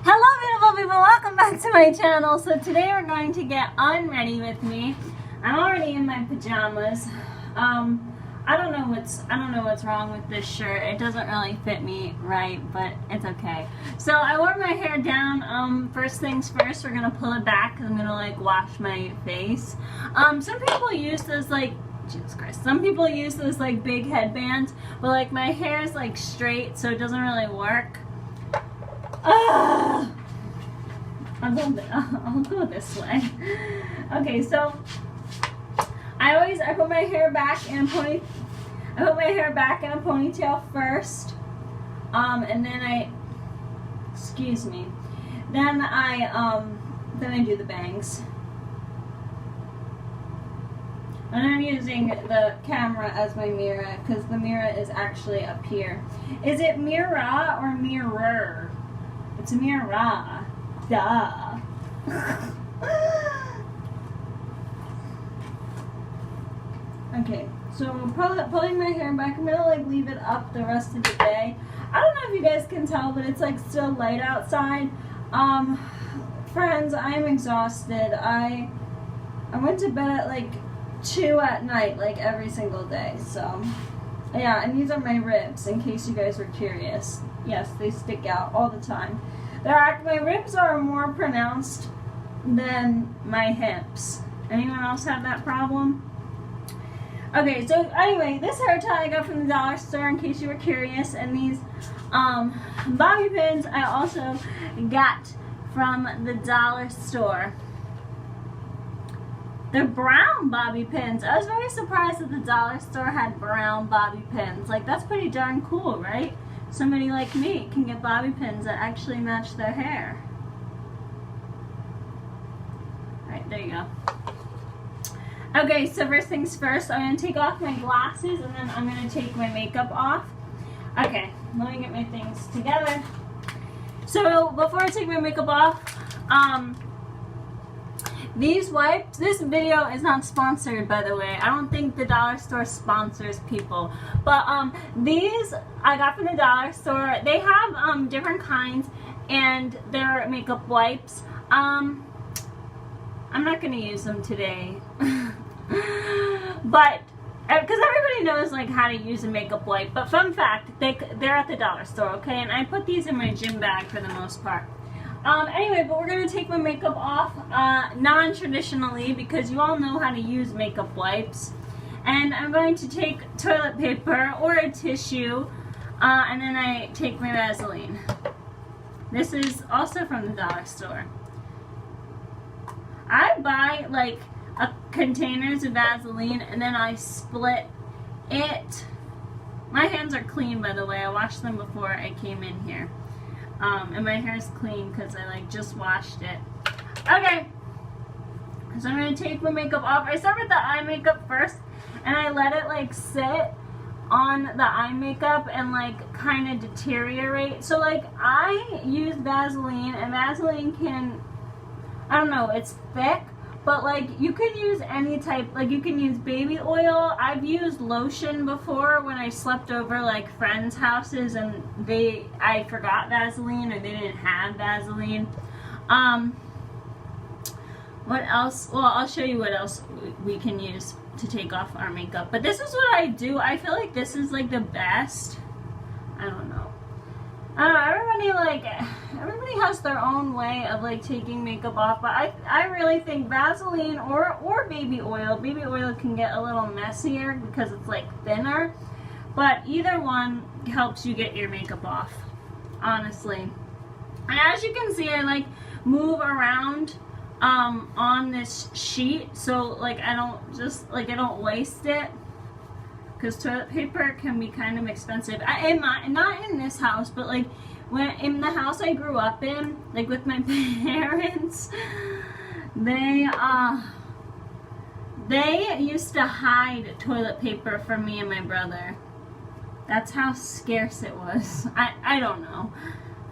Hello beautiful people, welcome back to my channel. So today we're going to get unready with me. I'm already in my pajamas. I don't know what's wrong with this shirt. It doesn't really fit me right, but it's okay. So I wore my hair down. First things first, we're gonna pull it back because I'm gonna like wash my face. Some people use this like Jesus Christ. Some people use this like big headbands, but like my hair is like straight, so it doesn't really work. I'll go this way. Okay, so I put my hair back in a ponytail first, and then then I do the bangs. And I'm using the camera as my mirror because the mirror is actually up here. Is it mirror or mirror? It's a mirror. Duh. Okay, so pulling my hair back. I'm gonna like leave it up the rest of the day. I don't know if you guys can tell, but it's like still light outside. Friends, I am exhausted. I went to bed at like 2 at night, like every single day. So yeah, and these are my ribs, in case you guys were curious. Yes, they stick out all the time. My ribs are more pronounced than my hips. Anyone else have that problem? Okay, so anyway, this hair tie I got from the dollar store, in case you were curious, and these bobby pins I also got from the dollar store. They're brown bobby pins. I was very surprised that the dollar store had brown bobby pins. Like, that's pretty darn cool, right? Somebody like me can get bobby pins that actually match their hair. Alright, there you go. Okay, so first things first, I'm going to take off my glasses and then I'm going to take my makeup off. Okay, let me get my things together. So, before I take my makeup off, these wipes, this video is not sponsored, by the way. I don't think the dollar store sponsors people. But these I got from the dollar store. They have different kinds, and they're makeup wipes. I'm not going to use them today. But because everybody knows like how to use a makeup wipe. But fun fact, they're at the dollar store, okay? And I put these in my gym bag for the most part. Anyway, but we're going to take my makeup off non-traditionally, because you all know how to use makeup wipes. And I'm going to take toilet paper or a tissue, and then I take my Vaseline. This is also from the dollar store. I buy like containers of Vaseline and then I split it. My hands are clean, by the way. I washed them before I came in here. And my hair's clean because I like just washed it. Okay, so I'm going to take my makeup off. I start with the eye makeup first, and I let it like sit on the eye makeup and like kind of deteriorate. So like I use Vaseline, and Vaseline can, I don't know, it's thick, but like you could use any type, like you can use baby oil. I've used lotion before when I slept over like friends' houses and I forgot Vaseline or they didn't have Vaseline. What else? Well, I'll show you what else we can use to take off our makeup. But this is what I do. I feel like this is like the best. I don't know. Everybody has their own way of like taking makeup off, but I really think Vaseline or baby oil. Baby oil can get a little messier because it's like thinner, but either one helps you get your makeup off, honestly. And as you can see, I like move around on this sheet, so like I don't waste it. Because toilet paper can be kind of expensive. Not in this house, but like when in the house I grew up in, like with my parents, they used to hide toilet paper from me and my brother. That's how scarce it was. I don't know.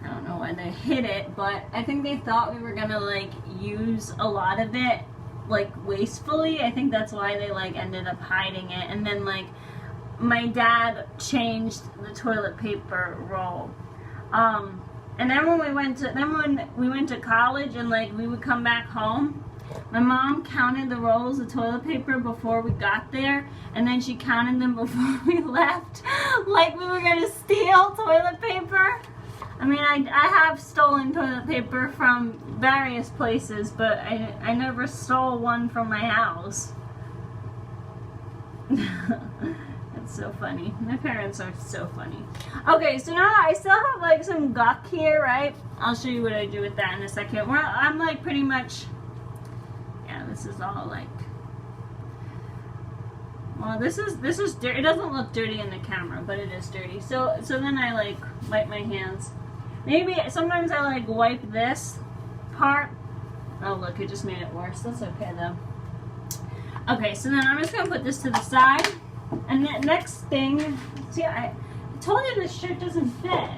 I don't know why they hid it, but I think they thought we were gonna like use a lot of it like wastefully. I think that's why they like ended up hiding it. And then like my dad changed the toilet paper roll. And then when we went to college and like we would come back home, my mom counted the rolls of toilet paper before we got there, and then she counted them before we left, like we were gonna steal toilet paper. I mean, I have stolen toilet paper from various places, but I never stole one from my house. That's so funny. My parents are so funny. Okay, so now I still have like some guck here, right? I'll show you what I do with that in a second. I'm like pretty much, yeah, this is all like, well, this is dirty. It doesn't look dirty in the camera, but it is dirty. So then I like wipe my hands. Maybe sometimes I like wipe this part. Oh look, it just made it worse. That's okay though. Okay, so then I'm just gonna put this to the side. And the next thing, see, I told you this shirt doesn't fit.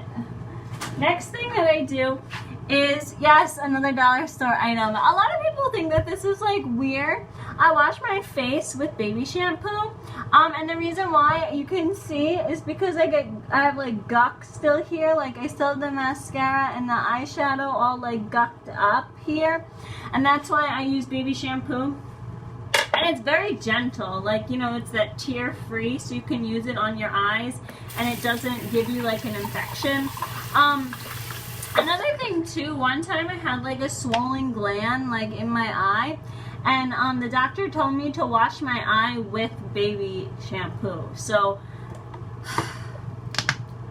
Next thing that I do is, yes, another dollar store item. A lot of people think that this is like weird. I wash my face with baby shampoo. And the reason why you can see is because I have like guck still here. Like I still have the mascara and the eyeshadow all like gucked up here. And that's why I use baby shampoo. And it's very gentle, like, you know, it's that tear free, so you can use it on your eyes and it doesn't give you like an infection. Another thing too, one time I had like a swollen gland like in my eye, and the doctor told me to wash my eye with baby shampoo. So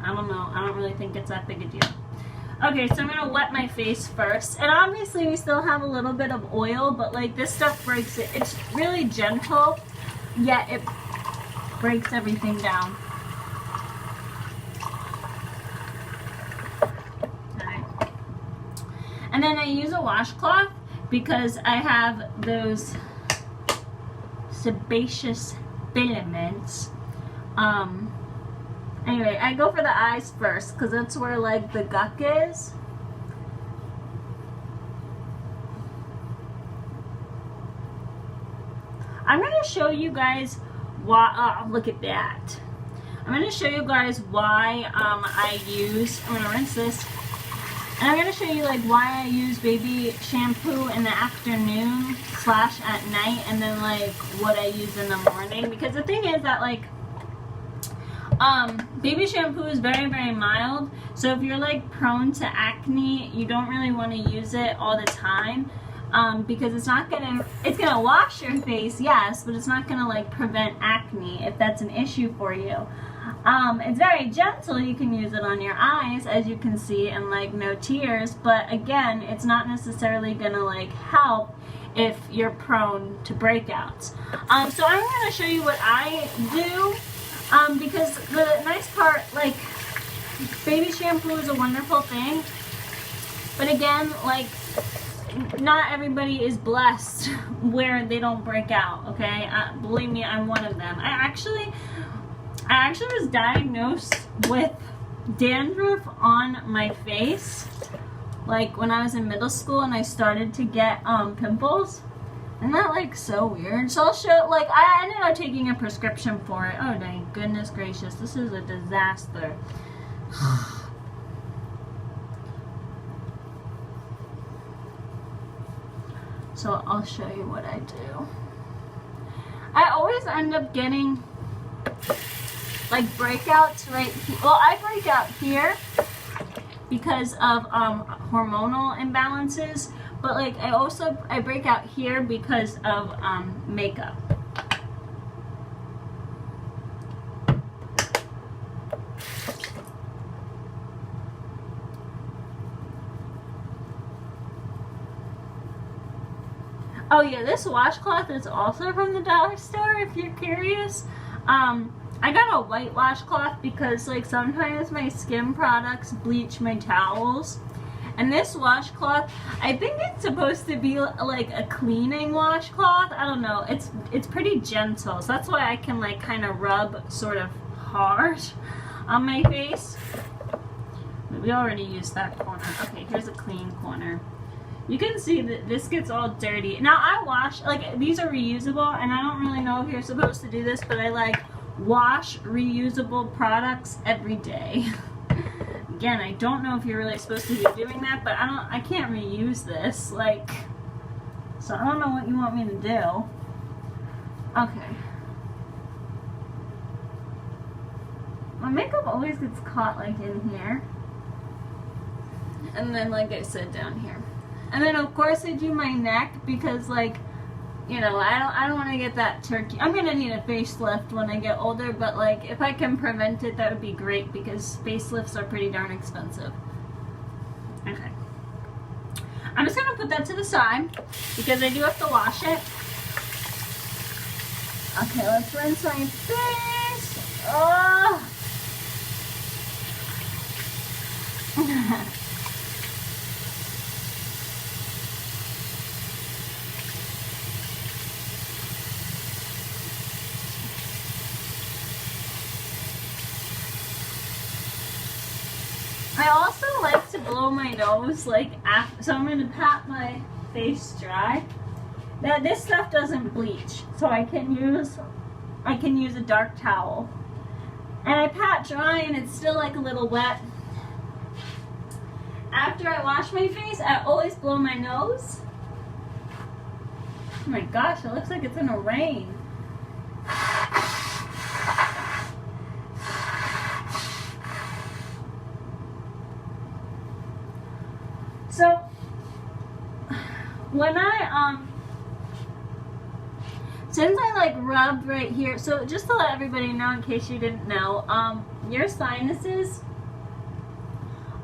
I don't know, I don't really think it's that big a deal. Okay, so I'm gonna wet my face first, and obviously we still have a little bit of oil, but like this stuff breaks it. It's really gentle, yet it breaks everything down. Alright. And then I use a washcloth because I have those sebaceous filaments. Anyway, I go for the eyes first because that's where like the guck is. I'm going to show you guys why, look at that. I'm going to show you guys why I'm going to rinse this. And I'm going to show you like why I use baby shampoo in the afternoon / at night, and then like what I use in the morning. Because the thing is that like, baby shampoo is very, very mild, so if you're like prone to acne, you don't really want to use it all the time, because it's gonna wash your face, yes, but it's not gonna like prevent acne if that's an issue for you. It's very gentle, you can use it on your eyes, as you can see, and like no tears, but again, it's not necessarily gonna like help if you're prone to breakouts. So I'm gonna show you what I do. Because the nice part, like, baby shampoo is a wonderful thing, but again, like, not everybody is blessed where they don't break out, okay? Believe me, I'm one of them. I actually was diagnosed with dandruff on my face, like, when I was in middle school and I started to get, pimples. Isn't that like so weird? So I'll show, like, I ended up taking a prescription for it. Oh, thank goodness gracious. This is a disaster. So I'll show you what I do. I always end up getting, like, breakouts right here. Well, I break out here because of hormonal imbalances. But like I break out here because of makeup. Oh yeah, this washcloth is also from the dollar store if you're curious. I got a white washcloth because like sometimes my skin products bleach my towels. And this washcloth, I think it's supposed to be like a cleaning washcloth. I don't know. It's pretty gentle. So that's why I can like kind of rub sort of hard on my face. We already used that corner. Okay, here's a clean corner. You can see that this gets all dirty. Now I wash, like these are reusable, and I don't really know if you're supposed to do this, but I like wash reusable products every day. again, I don't know if you're really supposed to be doing that, but I can't reuse this, like, so I don't know what you want me to do. Okay. My makeup always gets caught like in here. And then, like I said, down here. And then, of course, I do my neck because, like, you know, I don't want to get that turkey. I'm going to need a facelift when I get older, but, like, if I can prevent it, that would be great because facelifts are pretty darn expensive. Okay. I'm just going to put that to the side because I do have to wash it. Okay, let's rinse my face. Oh! I also like to blow my nose, like, after, so I'm going to pat my face dry. Now, this stuff doesn't bleach, so I can use a dark towel. And I pat dry and it's still like a little wet. After I wash my face, I always blow my nose. Oh my gosh, it looks like it's gonna rain. So, when since I like rubbed right here, so just to let everybody know in case you didn't know, your sinuses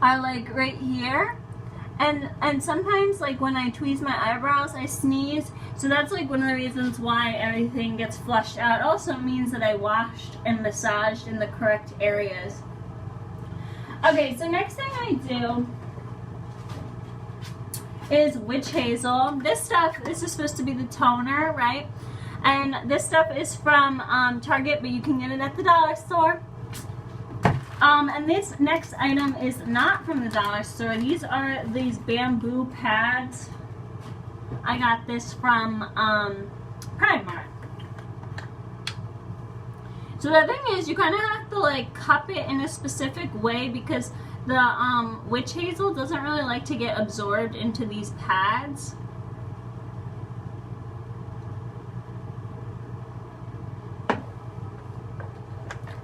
are like right here, and sometimes like when I tweeze my eyebrows I sneeze, so that's like one of the reasons why everything gets flushed out. It also means that I washed and massaged in the correct areas. Okay, so next thing I do is witch hazel. This is supposed to be the toner, right? And this stuff is from Target, but you can get it at the dollar store. And this next item is not from the dollar store. These are these bamboo pads. I got this from Primark. So the thing is, you kind of have to like cup it in a specific way because the witch hazel doesn't really like to get absorbed into these pads.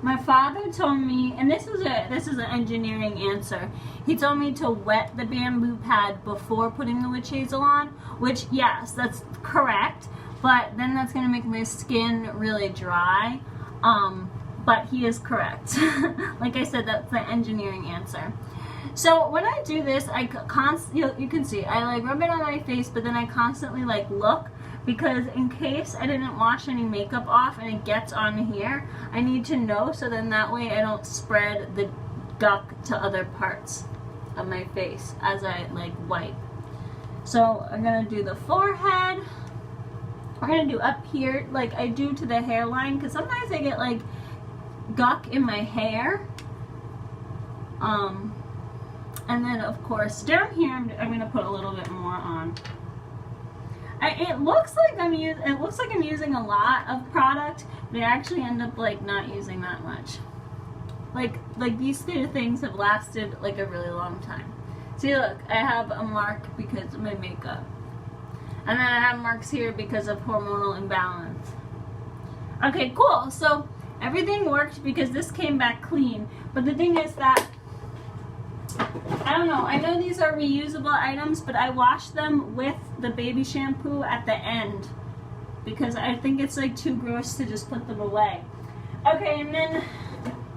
My father told me, and this is an engineering answer. He told me to wet the bamboo pad before putting the witch hazel on, which yes, that's correct, but then that's gonna make my skin really dry. But he is correct. Like I said, that's the engineering answer. So when I do this, you can see, I like rub it on my face, but then I constantly like look, because in case I didn't wash any makeup off and it gets on here, I need to know, so then that way I don't spread the duck to other parts of my face as I like wipe. So I'm gonna do the forehead. I'm gonna do up here like I do to the hairline, because sometimes I get like guck in my hair. And then of course down here I'm gonna put a little bit more on. It looks like I'm using a lot of product, but I actually end up like not using that much. Like these two things have lasted like a really long time. See, look, I have a mark because of my makeup, and then I have marks here because of hormonal imbalance. Okay, cool. So everything worked because this came back clean. But the thing is that I don't know. I know these are reusable items, but I wash them with the baby shampoo at the end because I think it's like too gross to just put them away. Okay, and then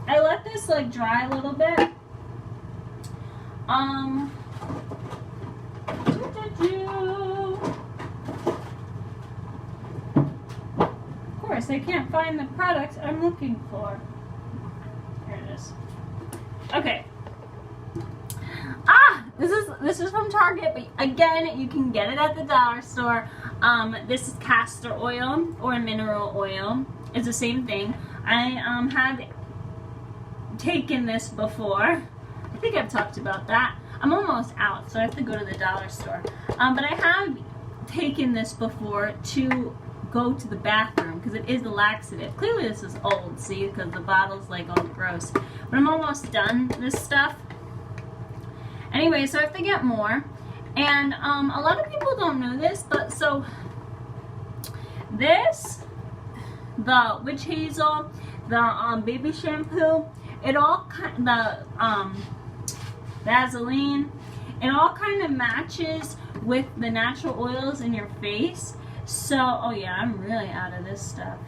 I let this like dry a little bit. Of course, I can't find the product I'm looking for. Here it is. Okay. This is from Target, but again, you can get it at the dollar store. This is castor oil or mineral oil. It's the same thing. I had taken this before. I think I've talked about that. I'm almost out, so I have to go to the dollar store. But I have taken this before to go to the bathroom because it is a laxative. Clearly this is old, see, because the bottle's like all gross. But I'm almost done this stuff. Anyway, so I have to get more. And a lot of people don't know this, but so this, the witch hazel, the baby shampoo, it all the Vaseline, it all kind of matches with the natural oils in your face. So, oh yeah, I'm really out of this stuff.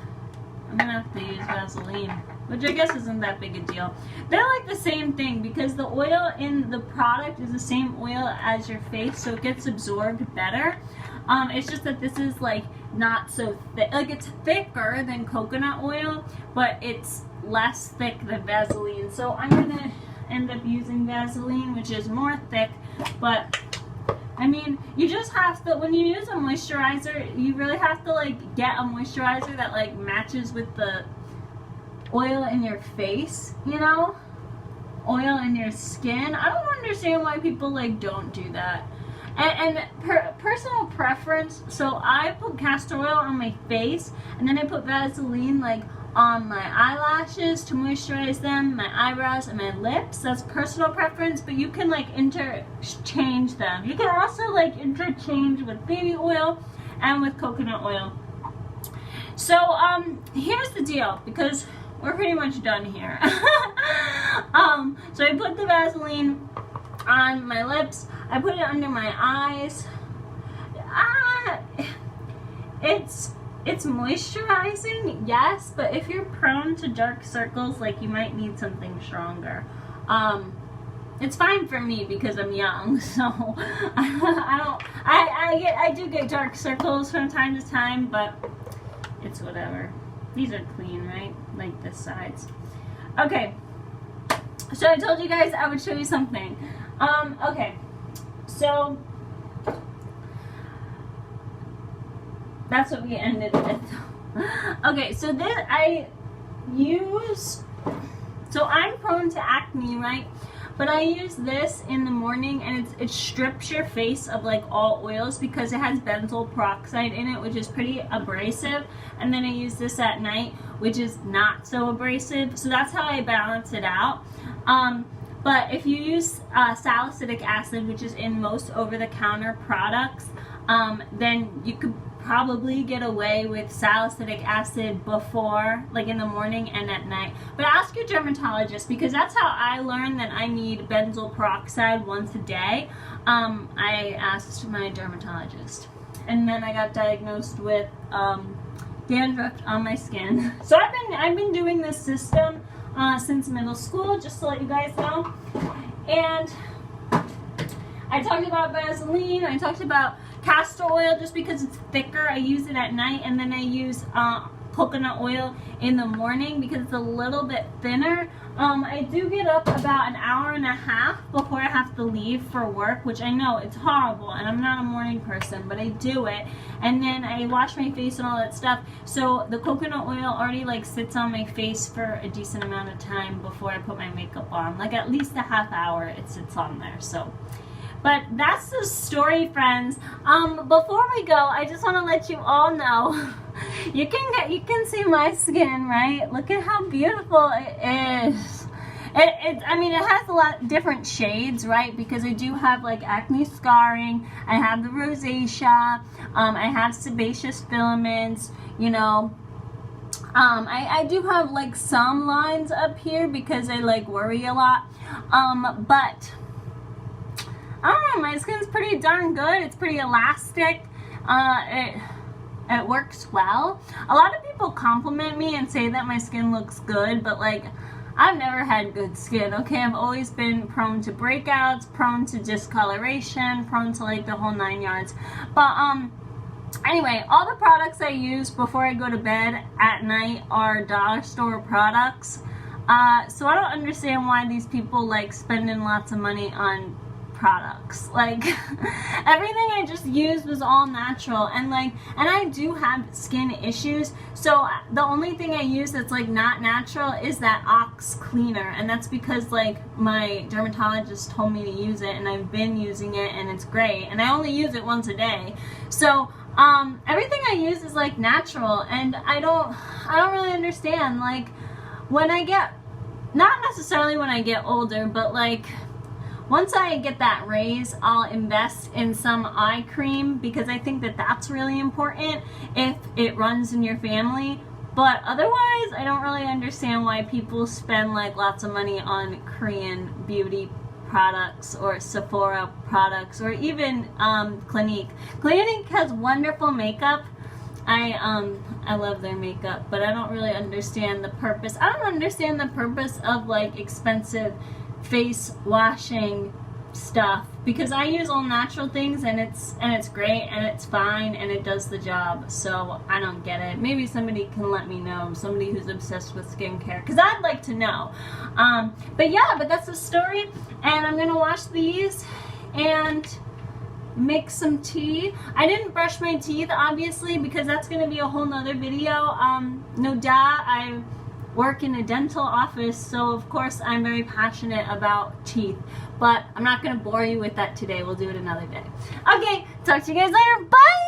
I'm gonna have to use Vaseline, which I guess isn't that big a deal. They're like the same thing because the oil in the product is the same oil as your face, so it gets absorbed better. It's just that this is like not so thick. Like it's thicker than coconut oil, but it's less thick than Vaseline. So I'm gonna end up using Vaseline, which is more thick, but I mean, you just have to, when you use a moisturizer, you really have to like get a moisturizer that like matches with the oil in your face, you know? Oil in your skin. I don't understand why people like don't do that. And personal preference, so I put castor oil on my face and then I put Vaseline like on my eyelashes to moisturize them, my eyebrows, and my lips. That's personal preference, but you can like interchange them. You can also like interchange with baby oil and with coconut oil. So here's the deal, because we're pretty much done here. So I put the Vaseline on my lips, I put it under my eyes. It's moisturizing, yes, but if you're prone to dark circles, like you might need something stronger. It's fine for me because I'm young, so I do get dark circles from time to time, but it's whatever. These are clean, right? Like this sides. Okay, so I told you guys I would show you something. Okay, so that's what we ended with. Okay, so then so I'm prone to acne, right? But I use this in the morning, and it strips your face of like all oils because it has benzoyl peroxide in it, which is pretty abrasive. And then I use this at night, which is not so abrasive. So that's how I balance it out. But if you use salicylic acid, which is in most over-the-counter products, then you could probably get away with salicylic acid before, like in the morning and at night. But ask your dermatologist, because that's how I learned that I need benzoyl peroxide once a day. I asked my dermatologist, and then I got diagnosed with dandruff on my skin. So I've been doing this system since middle school, just to let you guys know. And I talked about Vaseline, I talked about castor oil just because it's thicker. I use it at night, and then I use coconut oil in the morning because it's a little bit thinner. I do get up about an hour and a half before I have to leave for work, which I know it's horrible, and I'm not a morning person, but I do it. And then I wash my face and all that stuff. So the coconut oil already like sits on my face for a decent amount of time before I put my makeup on. Like at least a half hour it sits on there. So. But that's the story, friends. Before we go, I just want to let you all know, you can see my skin, right? Look at how beautiful it is. I mean, it has a lot of different shades, right? Because I do have like acne scarring, I have the rosacea, I have sebaceous filaments, you know. I do have like some lines up here because I like worry a lot, but I don't know, my skin's pretty darn good. It's pretty elastic. It works well. A lot of people compliment me and say that my skin looks good, but like, I've never had good skin, okay? I've always been prone to breakouts, prone to discoloration, prone to like the whole 9 yards. But anyway, all the products I use before I go to bed at night are dollar store products. So I don't understand why these people like spending lots of money on products. Like everything I just used was all natural, and I do have skin issues, so the only thing I use that's like not natural is that Ox cleaner, and that's because like my dermatologist told me to use it, and I've been using it, and it's great, and I only use it once a day. So everything I use is like natural, and I don't really understand, like when I get, not necessarily when I get older, but like once I get that raise, I'll invest in some eye cream because I think that that's really important if it runs in your family. But otherwise, I don't really understand why people spend like lots of money on Korean beauty products or Sephora products or even Clinique. Clinique has wonderful makeup. I love their makeup, but I don't really understand the purpose. I don't understand the purpose of like expensive face washing stuff because I use all natural things and it's great and it's fine and it does the job. So I don't get it. Maybe somebody can let me know, somebody who's obsessed with skincare, because I'd like to know. But yeah, but that's the story, and I'm gonna wash these and make some tea. I didn't brush my teeth obviously because that's gonna be a whole nother video. No doubt I work in a dental office, so of course I'm very passionate about teeth, but I'm not gonna bore you with that today. We'll do it another day. Okay, talk to you guys later. Bye.